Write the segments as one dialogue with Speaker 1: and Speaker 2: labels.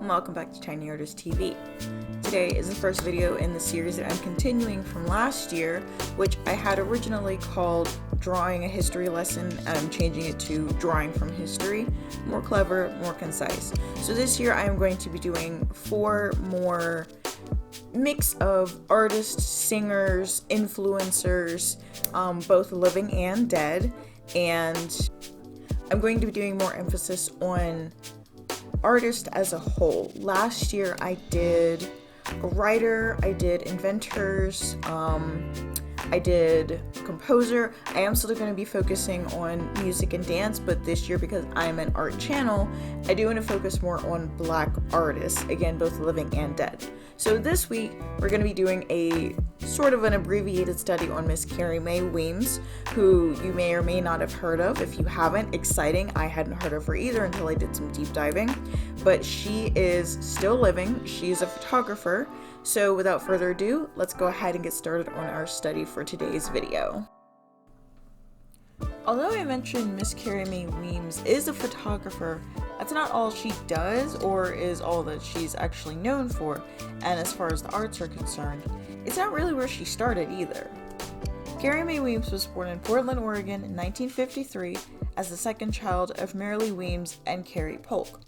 Speaker 1: and welcome back to TinyArtist TV. Today is the first video in the series that I'm continuing from last year, which I had originally called Drawing a History Lesson, and I'm changing it to Drawing from History. More clever, more concise. So this year I am going to be doing 4 more mix of artists, singers, influencers, both living and dead, and I'm going to be doing more emphasis on artist as a whole. Last year I did a writer, I did inventors, I did composer. I am still going to be focusing on music and dance, but this year, because I'm an art channel, I do want to focus more on Black artists, again, both living and dead. So this week, we're going to be doing a sort of an abbreviated study on Miss Carrie Mae Weems, who you may or may not have heard of. If you haven't, exciting. I hadn't heard of her either until I did some deep diving, but she is still living. She's a photographer. So without further ado, let's go ahead and get started on our study for today's video. Although I mentioned Miss Carrie Mae Weems is a photographer, that's not all she does or is all that she's actually known for, and as far as the arts are concerned, it's not really where she started either. Carrie Mae Weems was born in Portland, Oregon in 1953 as the second child of Marilee Weems and Carrie Polk.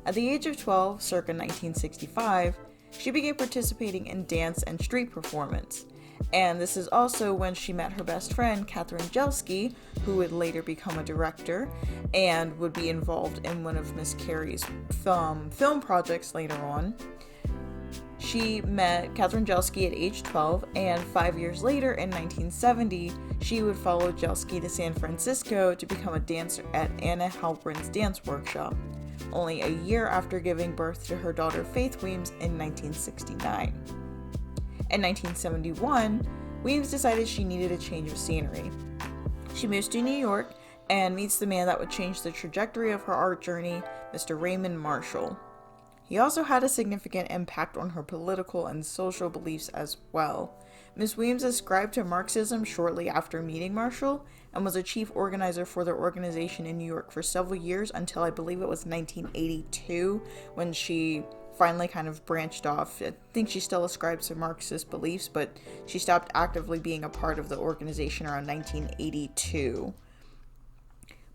Speaker 1: At the age of 12, circa 1965, she began participating in dance and street performance, and this is also when she met her best friend, Catherine Jelski, who would later become a director and would be involved in one of Miss Carrie's film projects later on. She met Catherine Jelski at age 12, and 5 years later, in 1970, she would follow Jelski to San Francisco to become a dancer at Anna Halprin's dance workshop, only a year after giving birth to her daughter Faith Weems in 1969. In 1971, Weems decided she needed a change of scenery. She moves to New York and meets the man that would change the trajectory of her art journey, Mr. Raymond Marshall. He also had a significant impact on her political and social beliefs as well. Ms. Weems ascribed to Marxism shortly after meeting Marshall and was a chief organizer for their organization in New York for several years until I believe it was 1982 when she finally kind of branched off. I think she still ascribes to Marxist beliefs, but she stopped actively being a part of the organization around 1982.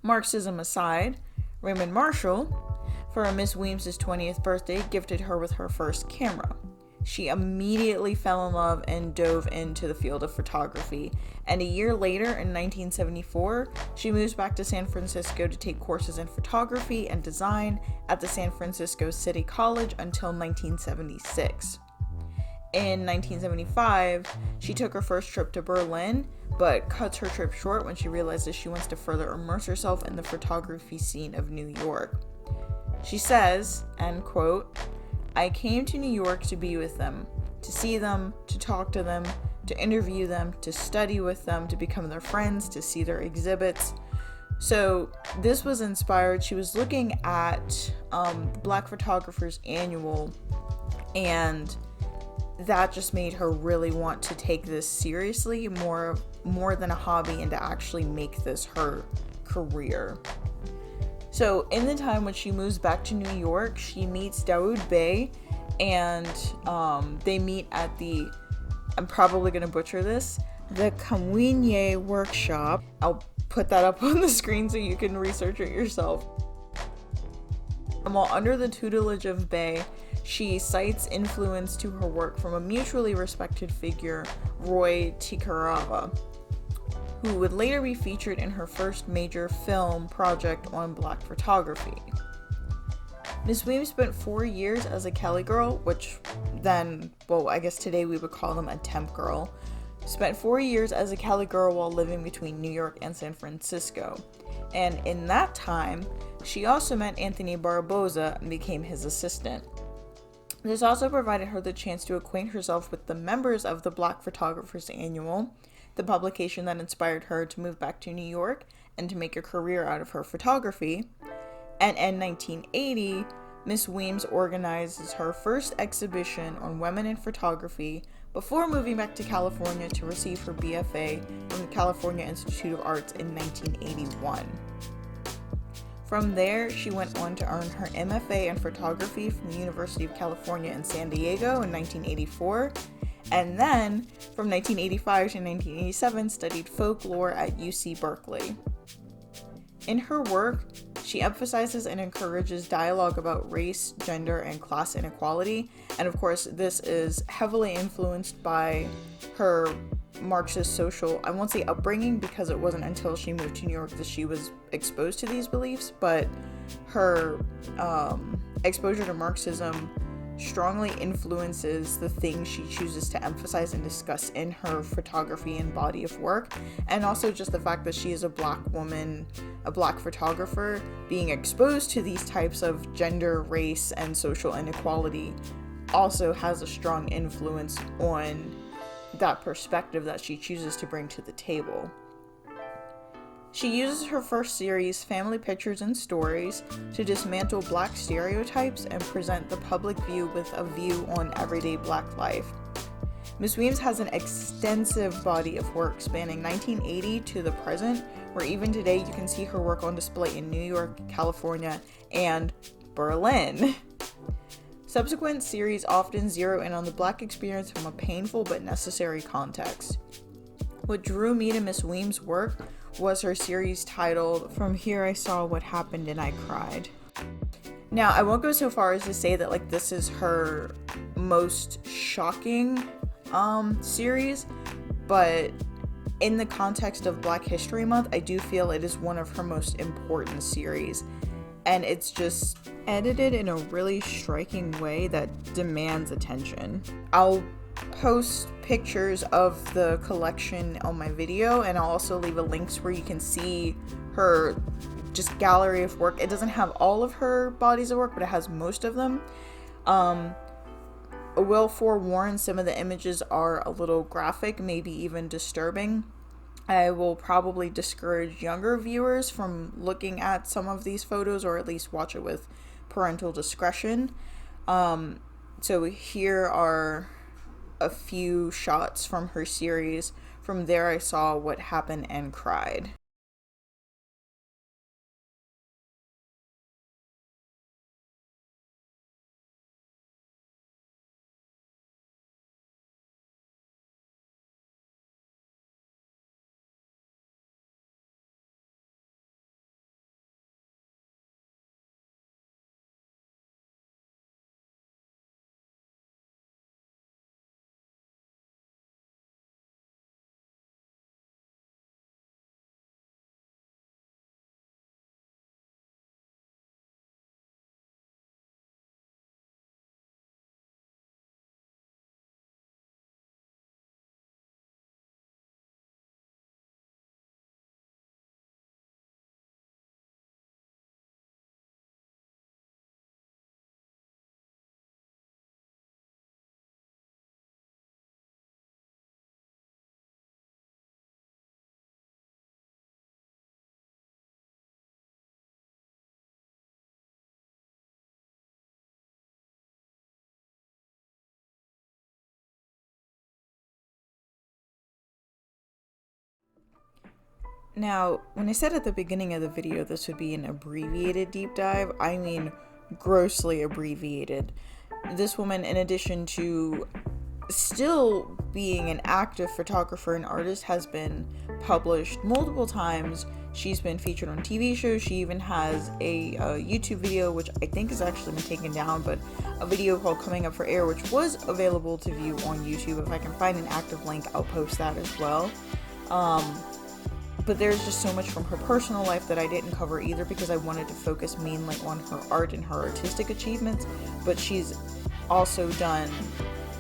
Speaker 1: Marxism aside, Raymond Marshall, for Miss Weems' 20th birthday, gifted her with her first camera. She immediately fell in love and dove into the field of photography, and a year later, in 1974, she moves back to San Francisco to take courses in photography and design at the San Francisco City College until 1976. In 1975, she took her first trip to Berlin, but cuts her trip short when she realizes she wants to further immerse herself in the photography scene of New York. She says, end quote, "I came to New York to be with them, to see them, to talk to them, to interview them, to study with them, to become their friends, to see their exhibits." So this was inspired. She was looking at Black Photographers Annual, and that just made her really want to take this seriously, more than a hobby, and to actually make this her career. So in the time when she moves back to New York, she meets Daoud Bey, and they meet at the, I'm probably going to butcher this, the Kamwinye workshop. I'll put that up on the screen so you can research it yourself. And while under the tutelage of Bey, she cites influence to her work from a mutually respected figure, Roy Tikarava, who would later be featured in her first major film project on Black photography. Ms. Weems spent 4 years as a Kelly girl, which then, well, I guess today we would call them a temp girl. Spent 4 years as a Kelly girl while living between New York and San Francisco. And in that time, she also met Anthony Barboza and became his assistant. This also provided her the chance to acquaint herself with the members of the Black Photographers Annual, the publication that inspired her to move back to New York and to make a career out of her photography. And in 1980, Miss Weems organizes her first exhibition on women in photography before moving back to California to receive her BFA from the California Institute of Arts in 1981. From there, she went on to earn her MFA in photography from the University of California in San Diego in 1984, and then from 1985 to 1987 studied folklore at UC Berkeley. In her work, she emphasizes and encourages dialogue about race, gender, and class inequality, and of course this is heavily influenced by her Marxist social, I won't say upbringing because it wasn't until she moved to New York that she was exposed to these beliefs, but her exposure to Marxism strongly influences the things she chooses to emphasize and discuss in her photography and body of work, and also just the fact that she is a black woman, a black photographer, being exposed to these types of gender, race, and social inequality also has a strong influence on that perspective that she chooses to bring to the table. She uses her first series, Family Pictures and Stories, to dismantle black stereotypes and present the public view with a view on everyday black life. Ms. Weems has an extensive body of work spanning 1980 to the present, where even today you can see her work on display in New York, California, and Berlin. Subsequent series often zero in on the black experience from a painful but necessary context. What drew me to Miss Weems' work was her series titled From Here I Saw What Happened and I Cried. Now, I won't go so far as to say that like this is her most shocking series, but in the context of Black History Month, I do feel it is one of her most important series. And it's just edited in a really striking way that demands attention. I'll post pictures of the collection on my video, and I'll also leave a links where you can see her just gallery of work. It doesn't have all of her bodies of work, but it has most of them. I will forewarn, some of the images are a little graphic, maybe even disturbing. I will probably discourage younger viewers from looking at some of these photos, or at least watch it with parental discretion. So here are a few shots from her series, From There I Saw What Happened and Cried. Now, when I said at the beginning of the video this would be an abbreviated deep dive, I mean grossly abbreviated. This woman, in addition to still being an active photographer and artist, has been published multiple times. She's been featured on TV shows. She even has a YouTube video, which I think has actually been taken down, but a video called Coming Up for Air, which was available to view on YouTube. If I can find an active link, I'll post that as well. But there's just so much from her personal life that I didn't cover either, because I wanted to focus mainly on her art and her artistic achievements. But she's also done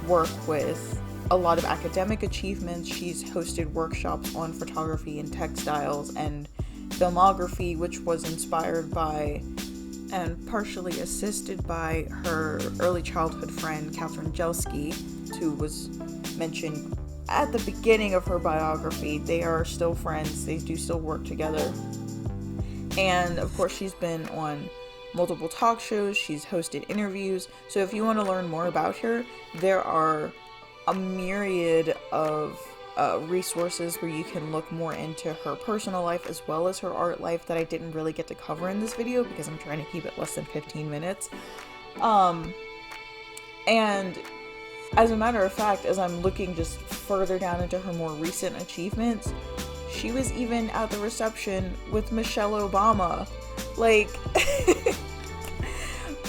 Speaker 1: work with a lot of academic achievements. She's hosted workshops on photography and textiles and filmography, which was inspired by and partially assisted by her early childhood friend Catherine Jelski, who was mentioned at the beginning of her biography. They are still friends. They do still work together. And of course, she's been on multiple talk shows. She's hosted interviews. So if you want to learn more about her, there are a myriad of resources where you can look more into her personal life as well as her art life that I didn't really get to cover in this video because I'm trying to keep it less than 15 minutes. And as a matter of fact, as I'm looking just further down into her more recent achievements, she was even at the reception with Michelle Obama. Like,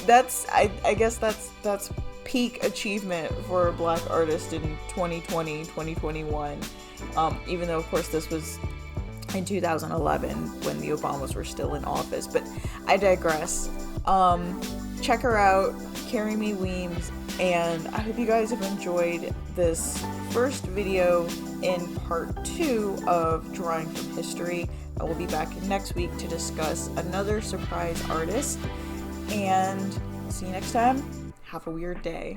Speaker 1: I guess that's peak achievement for a black artist in 2020, 2021. Even though, of course, this was in 2011 when the Obamas were still in office. But I digress. Check her out, Carrie Mae Weems, and I hope you guys have enjoyed this first video in part 2 of Drawing from History. I will be back next week to discuss another surprise artist, and see you next time. Have a weird day.